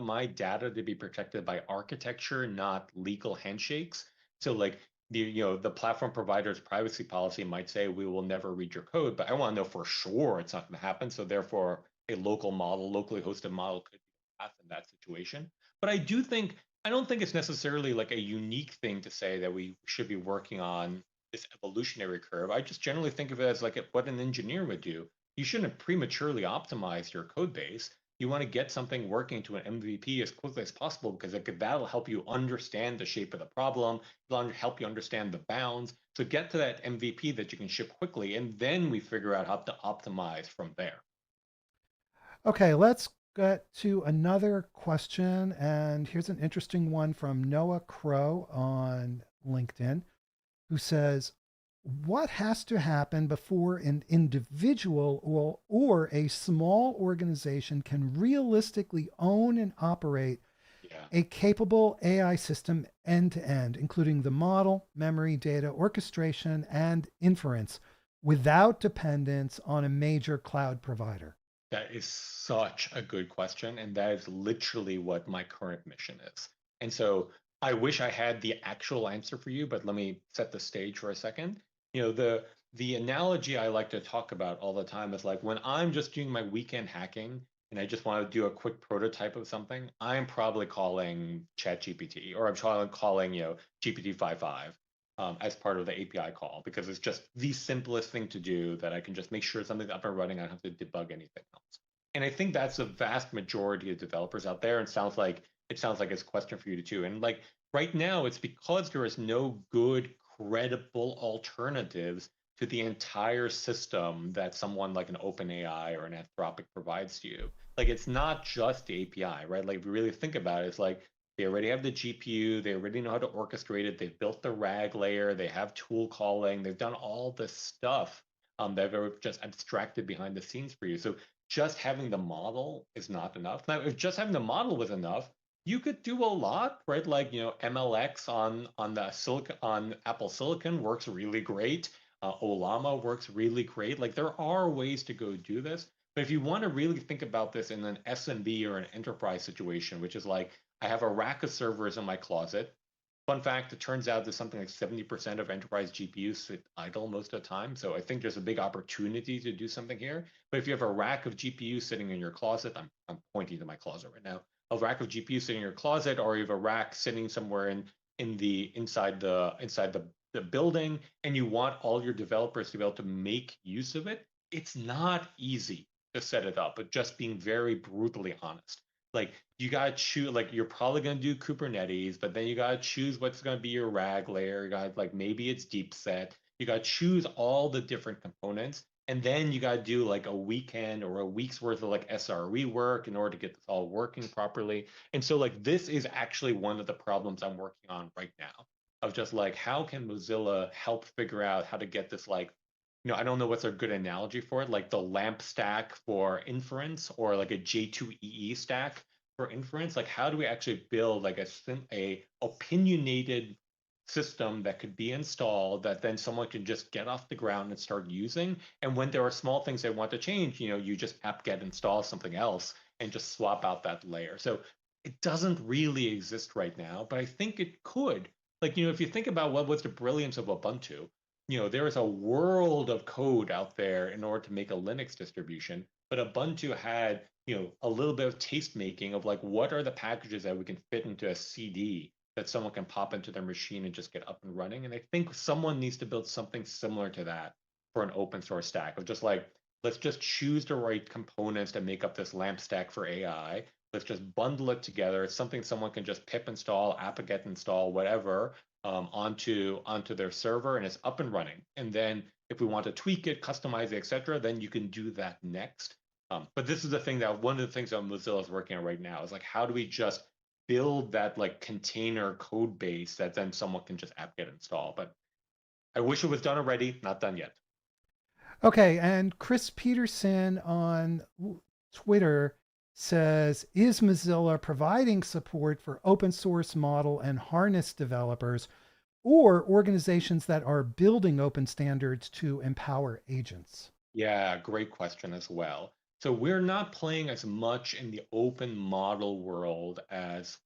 my data to be protected by architecture, not legal handshakes. So like the platform provider's privacy policy might say we will never read your code, but I want to know for sure it's not going to happen. So therefore, a local model, locally hosted model could be the path in that situation. But I don't think it's necessarily like a unique thing to say that we should be working on this evolutionary curve. I just generally think of it as like what an engineer would do. You shouldn't prematurely optimize your code base. You want to get something working to an MVP as quickly as possible because that'll help you understand the shape of the problem, it'll help you understand the bounds. So get to that MVP that you can ship quickly, and then we figure out how to optimize from there. Okay, let's get to another question. And here's an interesting one from Noah Crow on LinkedIn, who says, what has to happen before an individual or a small organization can realistically own and operate Yeah. a capable AI system end to end, including the model, memory, data, orchestration, and inference without dependence on a major cloud provider? That is such a good question, and that is literally what my current mission is. And so I wish I had the actual answer for you, but let me set the stage for a second. The analogy I like to talk about all the time is like when I'm just doing my weekend hacking and I just want to do a quick prototype of something, I'm probably calling ChatGPT or I'm calling, GPT-5.5 as part of the API call because it's just the simplest thing to do that I can just make sure something's up and running. I don't have to debug anything else. And I think that's a vast majority of developers out there. And it sounds like it's a question for you too. And like right now, it's because there is no good, credible alternatives to the entire system that someone like an OpenAI or an Anthropic provides to you. Like it's not just the API, right? Like if you really think about it, it's like they already have the GPU, they already know how to orchestrate it, they've built the RAG layer, they have tool calling, they've done all this stuff that are just abstracted behind the scenes for you. So just having the model is not enough. Now, if just having the model was enough, you could do a lot, right? Like MLX on the silicon on Apple Silicon works really great. Olama works really great. Like there are ways to go do this, but if you want to really think about this in an SMB or an enterprise situation, which is like I have a rack of servers in my closet. Fun fact, it turns out that something like 70% of enterprise GPUs sit idle most of the time. So I think there's a big opportunity to do something here. But if you have a rack of GPUs sitting in your closet, I'm pointing to my closet right now, a rack of GPUs sitting in your closet, or you have a rack sitting somewhere in the inside the building, and you want all your developers to be able to make use of it, it's not easy to set it up, but just being very brutally honest. Like you gotta choose, like you're probably gonna do Kubernetes, but then you gotta choose what's gonna be your RAG layer. You got like maybe it's deep set. You gotta choose all the different components, and then you gotta do like a weekend or a week's worth of like SRE work in order to get this all working properly. And so like this is actually one of the problems I'm working on right now of just like how can Mozilla help figure out how to get this like I don't know what's a good analogy for it, like the LAMP stack for inference or like a J2EE stack for inference. Like, how do we actually build like a opinionated system that could be installed that then someone can just get off the ground and start using? And when there are small things they want to change, you just apt-get install something else and just swap out that layer. So it doesn't really exist right now, but I think it could. Like, if you think about what was the brilliance of Ubuntu, there is a world of code out there in order to make a Linux distribution, but Ubuntu had, a little bit of taste making of like what are the packages that we can fit into a CD that someone can pop into their machine and just get up and running. And I think someone needs to build something similar to that for an open source stack of just like, let's just choose the right components to make up this LAMP stack for AI. Let's just bundle it together. It's something someone can just pip install, apt-get install, whatever, onto their server, and it's up and running. And then if we want to tweak it, customize it, etc., then you can do that next. But this is the thing that one of the things that Mozilla is working on right now is like how do we just build that like container code base that then someone can just apt-get install. But I wish it was done already, not done yet. Okay, and Chris Peterson on Twitter says, is Mozilla providing support for open source model and harness developers or organizations that are building open standards to empower agents? Yeah, great question as well. So we're not playing as much in the open model world as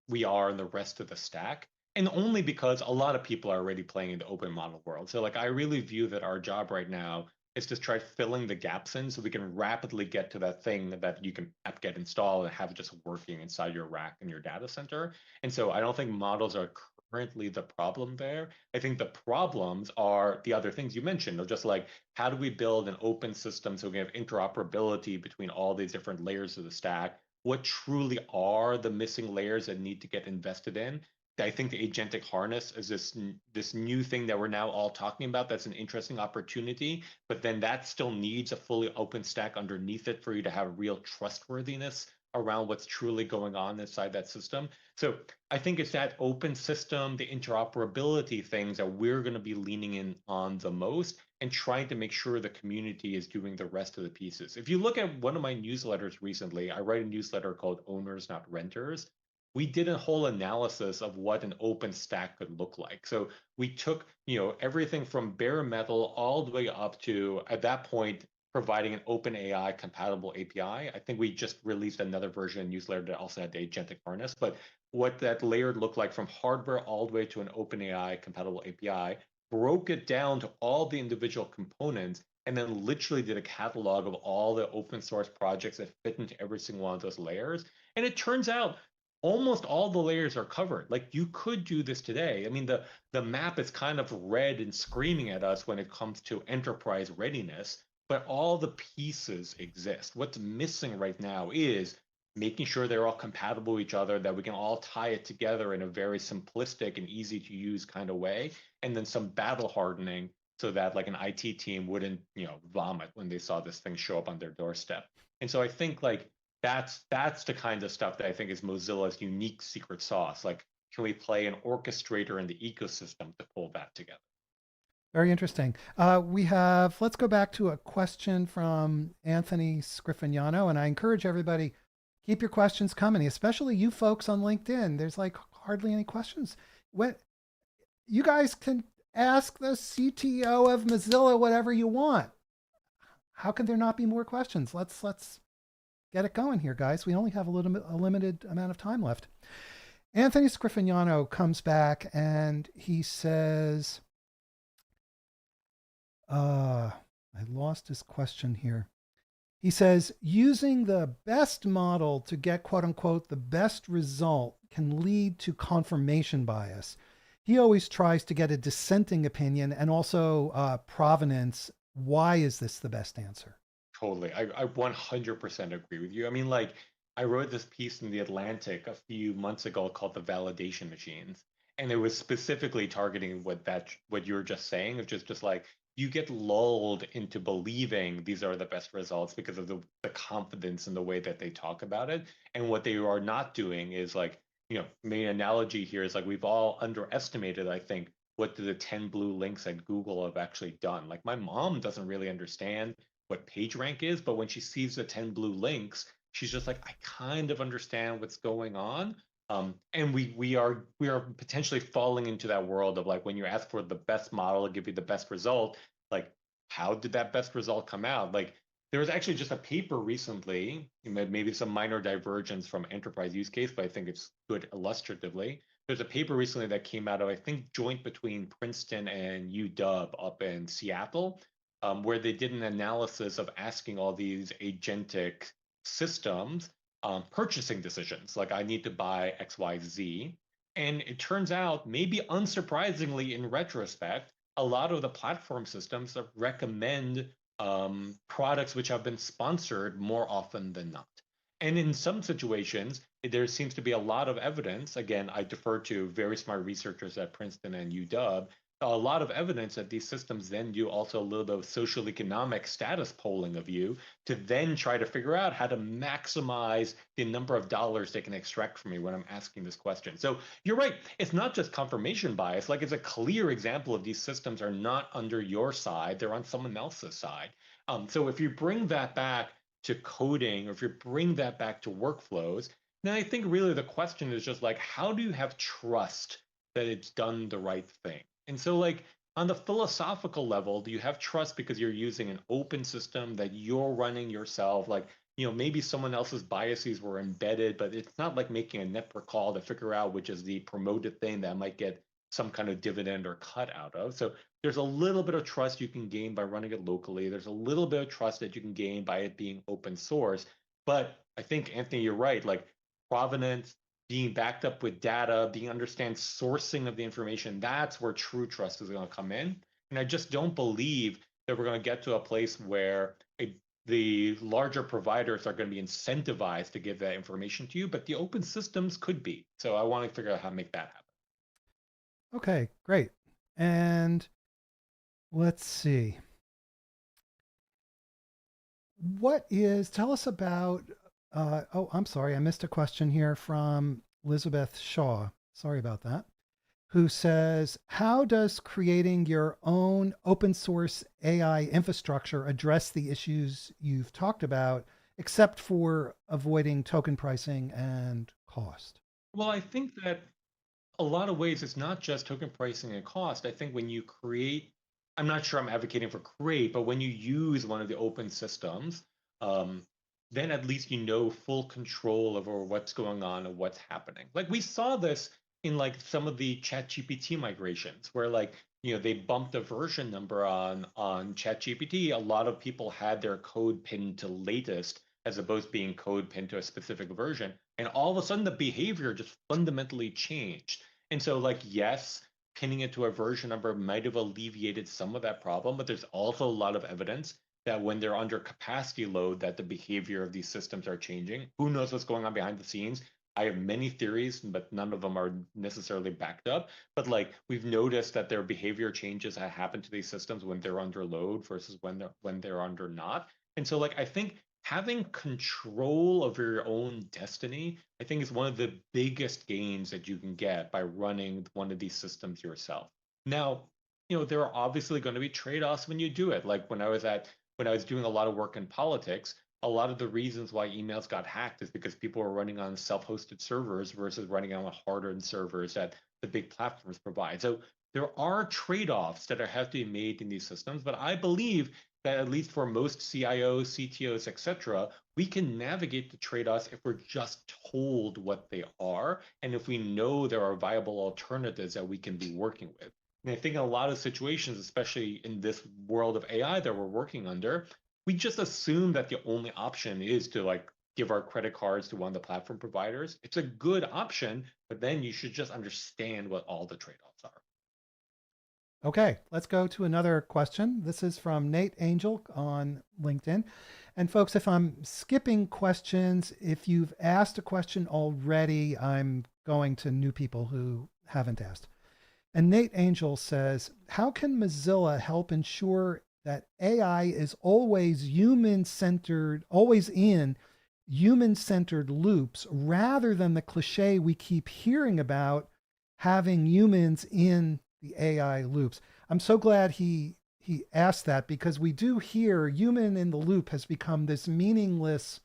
we are in the rest of the stack. And only because a lot of people are already playing in the open model world. So like I really view that our job right now is to try filling the gaps in so we can rapidly get to that thing that you can get installed and have it just working inside your rack in your data center. And so I don't think models are currently the problem there. I think the problems are the other things you mentioned, of just like how do we build an open system so we have interoperability between all these different layers of the stack, what truly are the missing layers that need to get invested in. I think the agentic harness is this new thing that we're now all talking about. That's an interesting opportunity, but then that still needs a fully open stack underneath it for you to have real trustworthiness around what's truly going on inside that system. So I think it's that open system, the interoperability things that we're going to be leaning in on the most and trying to make sure the community is doing the rest of the pieces. If you look at one of my newsletters recently, I write a newsletter called Owners Not Renters. We did a whole analysis of what an open stack could look like. So we took, everything from bare metal all the way up to, at that point, providing an open AI compatible API. I think we just released another version of newsletter that also had the agentic harness, but what that layer looked like from hardware all the way to an open AI compatible API, broke it down to all the individual components, and then literally did a catalog of all the open source projects that fit into every single one of those layers. And it turns out almost all the layers are covered. Like you could do this today. I mean, the map is kind of red and screaming at us when it comes to enterprise readiness, but all the pieces exist. What's missing right now is making sure they're all compatible with each other, that we can all tie it together in a very simplistic and easy to use kind of way, and then some battle hardening so that like an IT team wouldn't, vomit when they saw this thing show up on their doorstep. And so I think like that's the kind of stuff that I think is Mozilla's unique secret sauce. Like, can we play an orchestrator in the ecosystem to pull that together? Very interesting. Let's go back to a question from Anthony Scriffignano. And I encourage everybody, keep your questions coming, especially you folks on LinkedIn. There's like hardly any questions. When you guys can ask the CTO of Mozilla whatever you want. How can there not be more questions? Let's get it going here, guys. We only have a limited amount of time left. Anthony Scriffignano comes back and he says, I lost his question here. He says, using the best model to get quote unquote the best result can lead to confirmation bias. He always tries to get a dissenting opinion and also provenance. Why is this the best answer? Totally. I 100% agree with you. I mean, like, I wrote this piece in The Atlantic a few months ago called The Validation Machines. And it was specifically targeting what you were just saying, of just like you get lulled into believing these are the best results because of the confidence in the way that they talk about it. And what they are not doing is like, main analogy here is like we've all underestimated, I think, what the 10 blue links at Google have actually done. Like my mom doesn't really understand what PageRank is, but when she sees the 10 blue links, she's just like, I kind of understand what's going on. And we are potentially falling into that world of like when you ask for the best model to give you the best result, like how did that best result come out? Like there was actually just a paper recently, maybe some minor divergence from enterprise use case, but I think it's good illustratively. There's a paper recently that came out of, I think, joint between Princeton and UW up in Seattle, where they did an analysis of asking all these agentic systems purchasing decisions, like I need to buy XYZ. And it turns out, maybe unsurprisingly in retrospect, a lot of the platform systems that recommend products which have been sponsored more often than not. And in some situations, there seems to be a lot of evidence. Again, I defer to very smart researchers at Princeton and UW, a lot of evidence that these systems then do also a little bit of social economic status polling of you to then try to figure out how to maximize the number of dollars they can extract from me when I'm asking this question. So you're right. It's not just confirmation bias. Like it's a clear example of these systems are not under your side. They're on someone else's side. So if you bring that back to coding or if you bring that back to workflows, then I think really the question is just like, how do you have trust that it's done the right thing. And so like on the philosophical level, do you have trust because you're using an open system that you're running yourself? Like, maybe someone else's biases were embedded, but it's not like making a network call to figure out which is the promoted thing that might get some kind of dividend or cut out of. So there's a little bit of trust you can gain by running it locally. There's a little bit of trust that you can gain by it being open source. But I think, Anthony, you're right. Like provenance, being backed up with data, being understand sourcing of the information, that's where true trust is going to come in. And I just don't believe that we're going to get to a place where the larger providers are going to be incentivized to give that information to you, but the open systems could be. So I want to figure out how to make that happen. Okay, great. And let's see. Tell us about, oh, I'm sorry, I missed a question here from Elizabeth Shaw. Sorry about that. Who says, how does creating your own open source AI infrastructure address the issues you've talked about, except for avoiding token pricing and cost? Well, I think that a lot of ways it's not just token pricing and cost. I think when you create, I'm not sure I'm advocating for create, but when you use one of the open systems, um, then at least you know full control over what's going on and what's happening. Like we saw this in like some of the ChatGPT migrations where like they bumped a version number on ChatGPT. A lot of people had their code pinned to latest as opposed to being code pinned to a specific version. And all of a sudden the behavior just fundamentally changed. And so like, yes, pinning it to a version number might have alleviated some of that problem, but there's also a lot of evidence that when they're under capacity load, that the behavior of these systems are changing. Who knows what's going on behind the scenes? I have many theories, but none of them are necessarily backed up. But like we've noticed that their behavior changes that happen to these systems when they're under load versus when they're under not. And so like I think having control of your own destiny, I think is one of the biggest gains that you can get by running one of these systems yourself. Now, there are obviously going to be trade-offs when you do it. Like when I was doing a lot of work in politics, a lot of the reasons why emails got hacked is because people were running on self-hosted servers versus running on hard-earned servers that the big platforms provide. So there are trade-offs that have to be made in these systems, but I believe that at least for most CIOs, CTOs, etc., we can navigate the trade-offs if we're just told what they are, and if we know there are viable alternatives that we can be working with. And I think in a lot of situations, especially in this world of AI that we're working under, we just assume that the only option is to like give our credit cards to one of the platform providers. It's a good option, but then you should just understand what all the trade-offs are. Okay, let's go to another question. This is from Nate Angel on LinkedIn. And folks, if I'm skipping questions, if you've asked a question already, I'm going to new people who haven't asked. And Nate Angel says, how can Mozilla help ensure that AI is always human centered, always in human centered loops rather than the cliche we keep hearing about having humans in the AI loops? I'm so glad he asked that because we do hear human in the loop has become this meaningless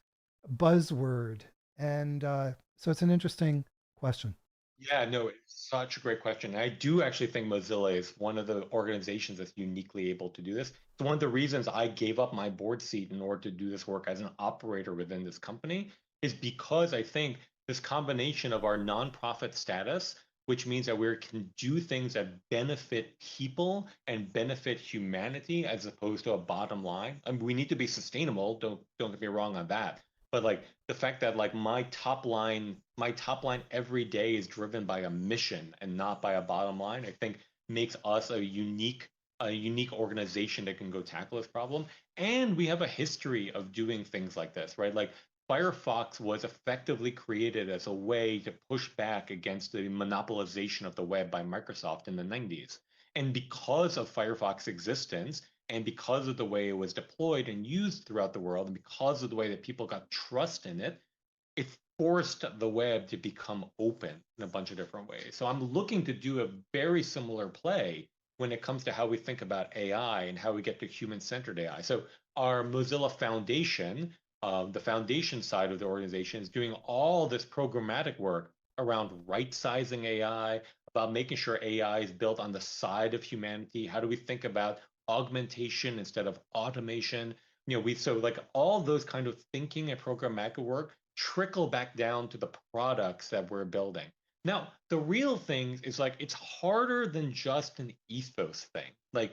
buzzword. And so it's an interesting question. Yeah, no, it's such a great question. I do actually think Mozilla is one of the organizations that's uniquely able to do this. It's one of the reasons I gave up my board seat in order to do this work as an operator within this company is because I think this combination of our nonprofit status, which means that we can do things that benefit people and benefit humanity as opposed to a bottom line. I mean, we need to be sustainable. Don't get me wrong on that, but like the fact that like my top line every day is driven by a mission and not by a bottom line, I think makes us a unique organization that can go tackle this problem. And we have a history of doing things like this, right? Like Firefox was effectively created as a way to push back against the monopolization of the web by Microsoft in the 90s. And because of Firefox's existence, and because of the way it was deployed and used throughout the world, and because of the way that people got trust in it, it forced the web to become open in a bunch of different ways. So I'm looking to do a very similar play when it comes to how we think about AI and how we get to human-centered AI. So our Mozilla Foundation, the foundation side of the organization, is doing all this programmatic work around right-sizing AI, about making sure AI is built on the side of humanity? How do we think about augmentation instead of automation? We so like all those kind of thinking and programmatic work trickle back down to the products that we're building. Now, the real thing is like it's harder than just an ethos thing. Like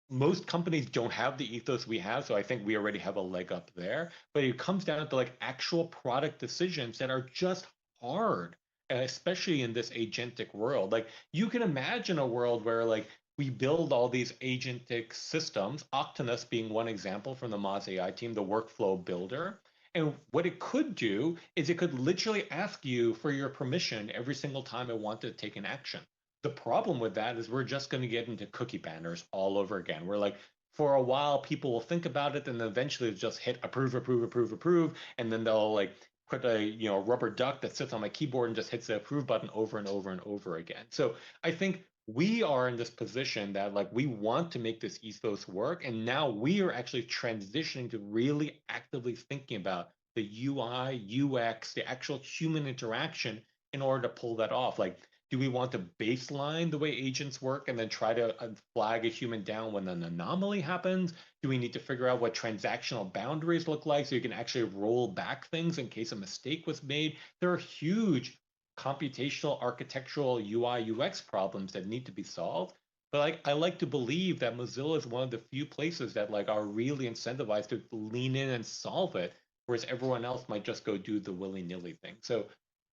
most companies don't have the ethos we have, so I think we already have a leg up there. But it comes down to like actual product decisions that are just hard, especially in this agentic world. Like you can imagine a world where like we build all these agentic systems, Octonus being one example from the Moz AI team, the workflow builder. And what it could do is it could literally ask you for your permission every single time it wanted to take an action. The problem with that is we're just going to get into cookie banners all over again. We're like, for a while, people will think about it, and then eventually just hit approve, approve, approve, approve, and then they'll like put a rubber duck that sits on my keyboard and just hits the approve button over and over and over again. So I think we are in this position that like we want to make this ethos work, and now we are actually transitioning to really actively thinking about the UI, UX, the actual human interaction in order to pull that off. Like do we want to baseline the way agents work and then try to flag a human down when an anomaly happens? Do we need to figure out what transactional boundaries look like so you can actually roll back things in case a mistake was made? There are huge computational architectural UI UX problems that need to be solved. But like I like to believe that Mozilla is one of the few places that like are really incentivized to lean in and solve it, whereas everyone else might just go do the willy-nilly thing. So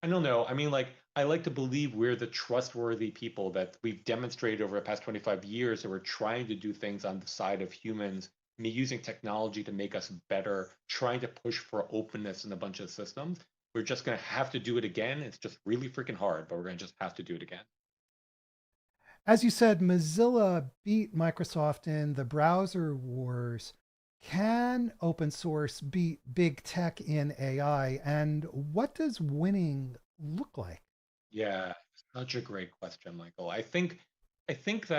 I don't know. I mean, like, I like to believe we're the trustworthy people that we've demonstrated over the past 25 years that we're trying to do things on the side of humans, using technology to make us better, trying to push for openness in a bunch of systems. We're just going to have to do it again. It's just really freaking hard, but we're going to just have to do it again. As you said, Mozilla beat Microsoft in the browser wars. Can open source beat big tech in AI? And what does winning look like? Yeah, such a great question, Michael. I think I think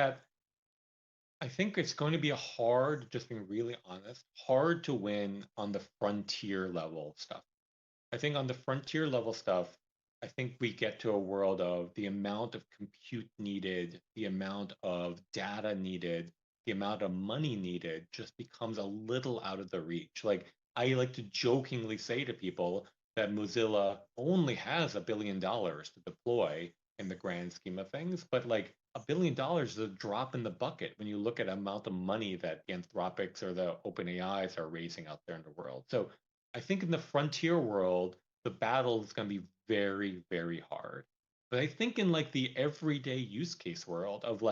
it's going to be a hard, just being really honest, hard to win on the frontier level stuff. I think on the frontier level stuff, I think we get to a world of the amount of compute needed, the amount of data needed, the amount of money needed just becomes a little out of the reach. Like I like to jokingly say to people that Mozilla only has $1 billion to deploy in the grand scheme of things, but like $1 billion is a drop in the bucket when you look at the amount of money that the Anthropics or the OpenAIs are raising out there in the world. So I think in the frontier world, the battle is going to be very, very hard. But I think in like the everyday use case world of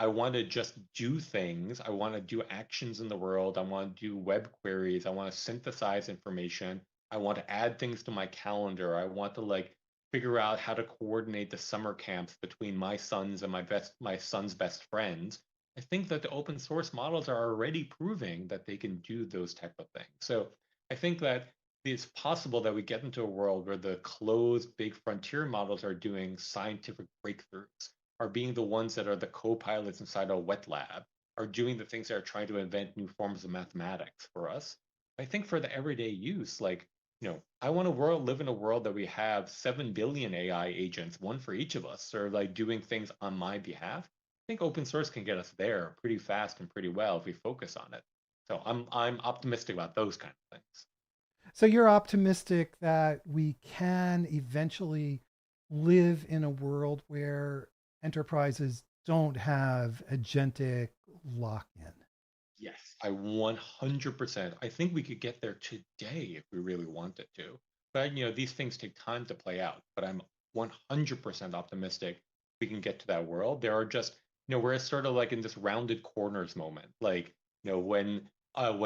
I want to just do things, I want to do actions in the world, I want to do web queries, I want to synthesize information, I want to add things to my calendar, I want to like figure out how to coordinate the summer camps between my sons and my son's best friends. I think that the open source models are already proving that they can do those type of things. So I think that it's possible that we get into a world where the closed big frontier models are doing scientific breakthroughs, are being the ones that are the co-pilots inside a wet lab, are doing the things that are trying to invent new forms of mathematics for us. I think for the everyday use, like, I want to live in a world that we have 7 billion AI agents, one for each of us, or like doing things on my behalf. I think open source can get us there pretty fast and pretty well if we focus on it. So I'm optimistic about those kind of things. So you're optimistic that we can eventually live in a world where enterprises don't have agentic lock-in. Yes, I 100%. I think we could get there today if we really wanted to. But these things take time to play out. But I'm 100% optimistic we can get to that world. There are just, we're sort of like in this rounded corners moment. Like, when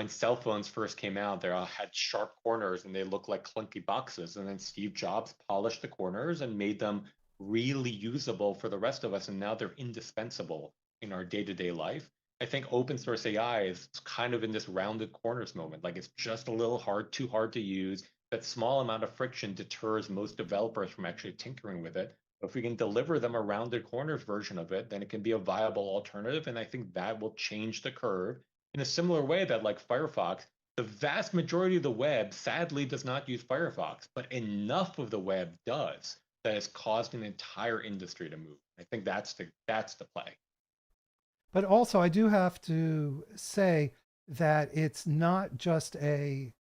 cell phones first came out, they all had sharp corners and they looked like clunky boxes. And then Steve Jobs polished the corners and made them really usable for the rest of us. And now they're indispensable in our day-to-day life. I think open source AI is kind of in this rounded corners moment. Like it's just a little hard, too hard to use. That small amount of friction deters most developers from actually tinkering with it. But if we can deliver them a rounded corners version of it, then it can be a viable alternative. And I think that will change the curve in a similar way that like Firefox, the vast majority of the web sadly does not use Firefox, but enough of the web does that has caused an entire industry to move. I think that's the play. But also, I do have to say that it's not just an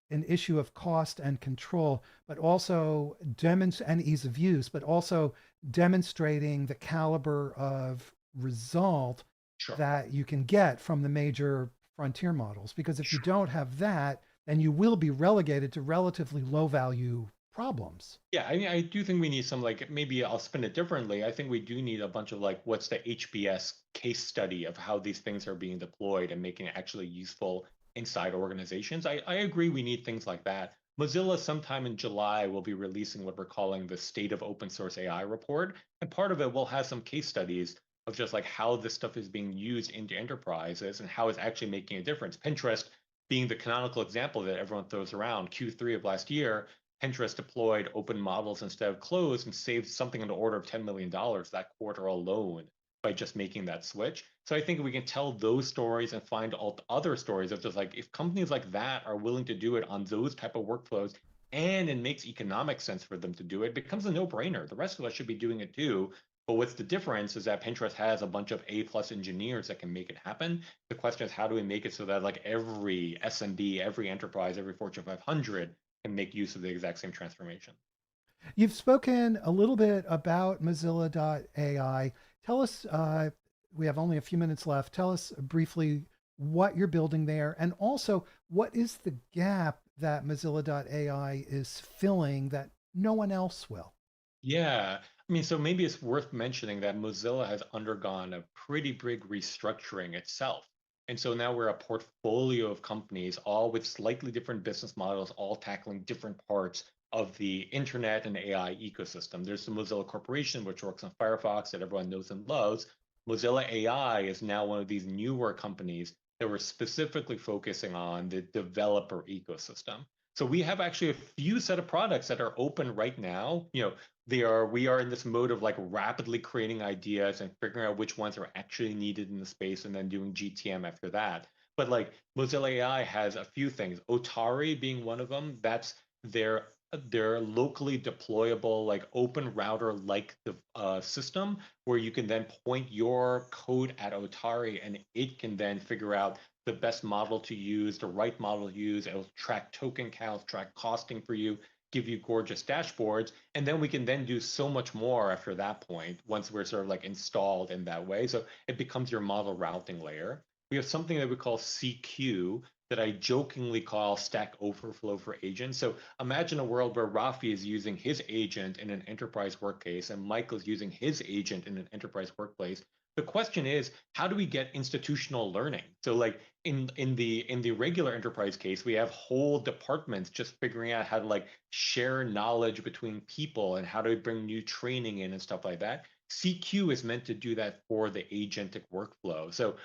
issue of cost and control, but also and ease of use, but also demonstrating the caliber of result Sure. that you can get from the major frontier models. Because if you Sure. don't have that, then you will be relegated to relatively low value problems. Yeah, I mean, I do think we need some like maybe I'll spin it differently. I think we do need a bunch of like what's the HBS case study of how these things are being deployed and making it actually useful inside organizations. I agree we need things like that. Mozilla sometime in July will be releasing what we're calling the State of Open Source AI report. And part of it will have some case studies of just like how this stuff is being used into enterprises and how it's actually making a difference. Pinterest being the canonical example that everyone throws around, Q3 of last year Pinterest deployed open models instead of closed and saved something in the order of $10 million that quarter alone by just making that switch. So I think we can tell those stories and find all other stories of just like if companies like that are willing to do it on those type of workflows and it makes economic sense for them to do it, it becomes a no-brainer. The rest of us should be doing it too. But what's the difference is that Pinterest has a bunch of A+ engineers that can make it happen. The question is how do we make it so that like every SMB, every enterprise, every Fortune 500 can make use of the exact same transformation. You've spoken a little bit about Mozilla AI. Tell us, we have only a few minutes left. Tell us briefly what you're building there, and also what is the gap that Mozilla AI is filling that no one else will? Yeah, I mean, so maybe it's worth mentioning that Mozilla has undergone a pretty big restructuring itself. And so now we're a portfolio of companies, all with slightly different business models, all tackling different parts of the internet and AI ecosystem. There's the Mozilla Corporation, which works on Firefox that everyone knows and loves. Mozilla AI is now one of these newer companies that we're specifically focusing on the developer ecosystem. So we have actually a few set of products that are open right now. We are in this mode of like rapidly creating ideas and figuring out which ones are actually needed in the space and then doing GTM after that. But like Mozilla AI has a few things, Otari being one of them. That's their their locally deployable like open router like the system where you can then point your code at Otari and it can then figure out the best model to use, the right model to use. It'll track token counts, track costing for you, give you gorgeous dashboards, and then we can then do so much more after that point once we're sort of like installed in that way. So it becomes your model routing layer. We have something that we call CQ that I jokingly call Stack Overflow for agents. So imagine a world where Raffi is using his agent in an enterprise work case and Michael is using his agent in an enterprise workplace. The question is, how do we get institutional learning? So like in the regular enterprise case, we have whole departments just figuring out how to like share knowledge between people and how to bring new training in and stuff like that. CQ is meant to do that for the agentic workflow. So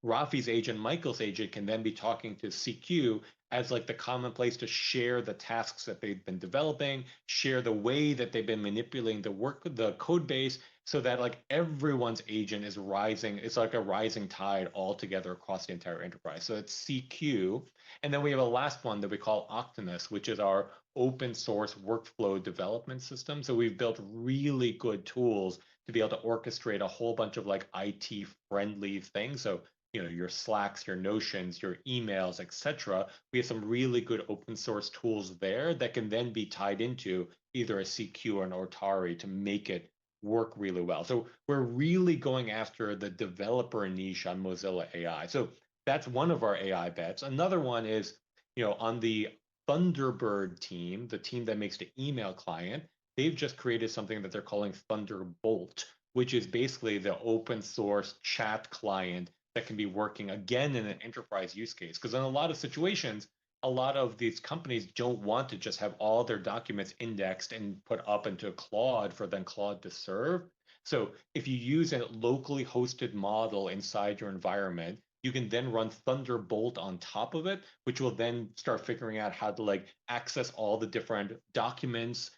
Rafi's agent, Michael's agent can then be talking to CQ as like the common place to share the tasks that they've been developing, share the way that they've been manipulating the code base, so that like everyone's agent is rising. It's like a rising tide all together across the entire enterprise. So it's CQ. And then we have a last one that we call Octonus, which is our open source workflow development system. So we've built really good tools to be able to orchestrate a whole bunch of like IT friendly things. So your Slacks, your Notions, your emails, etc. We have some really good open source tools there that can then be tied into either a CQ or an Otari to make it work really well. So we're really going after the developer niche on Mozilla AI. So that's one of our AI bets. Another one is, on the Thunderbird team, the team that makes the email client, they've just created something that they're calling Thunderbolt, which is basically the open source chat client that can be working again in an enterprise use case. Because in a lot of situations, a lot of these companies don't want to just have all their documents indexed and put up into Claude for then Claude to serve. So if you use a locally hosted model inside your environment, you can then run Thunderbolt on top of it, which will then start figuring out how to like access all the different documents,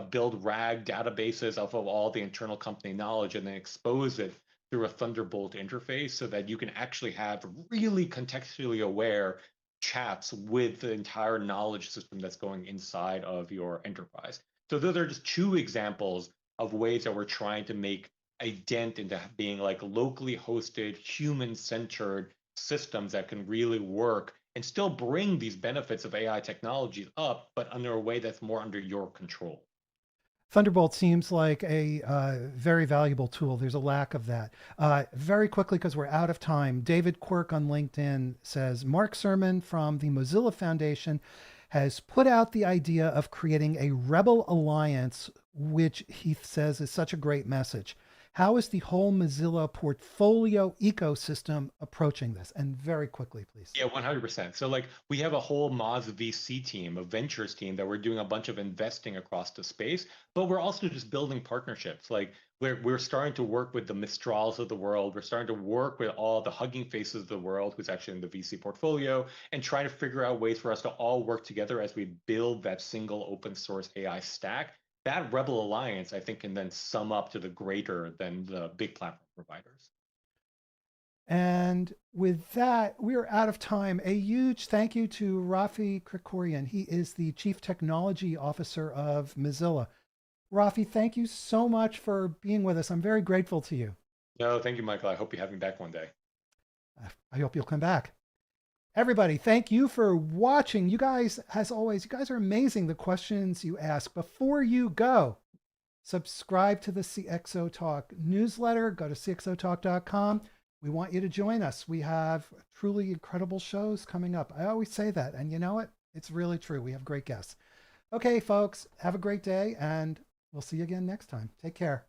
build RAG databases off of all the internal company knowledge, and then expose it through a Thunderbolt interface so that you can actually have really contextually aware chats with the entire knowledge system that's going inside of your enterprise. So those are just two examples of ways that we're trying to make a dent into being like locally hosted, human-centered systems that can really work and still bring these benefits of AI technologies up, but under a way that's more under your control. Thunderbolt seems like a very valuable tool. There's a lack of that. Very quickly, because we're out of time, David Quirk on LinkedIn says Mark Sermon from the Mozilla Foundation has put out the idea of creating a rebel alliance, which he says is such a great message. How is the whole Mozilla portfolio ecosystem approaching this? And very quickly, please. Yeah, 100%. So like we have a whole Moz VC team, a ventures team that we're doing a bunch of investing across the space, but we're also just building partnerships. Like we're starting to work with the Mistrals of the world. We're starting to work with all the Hugging Faces of the world, who's actually in the VC portfolio, and trying to figure out ways for us to all work together as we build that single open source AI stack. That Rebel Alliance, I think, can then sum up to the greater than the big platform providers. And with that, we're out of time. A huge thank you to Raffi Krikorian. He is the Chief Technology Officer of Mozilla. Raffi, thank you so much for being with us. I'm very grateful to you. No, thank you, Michael. I hope you have me back one day. I hope you'll come back. Everybody, thank you for watching. You guys, as always, you guys are amazing. The questions you ask. Before you go, subscribe to the CXO Talk newsletter. Go to cxotalk.com. We want you to join us. We have truly incredible shows coming up. I always say that. And you know what? It's really true. We have great guests. Okay, folks, have a great day, and we'll see you again next time. Take care.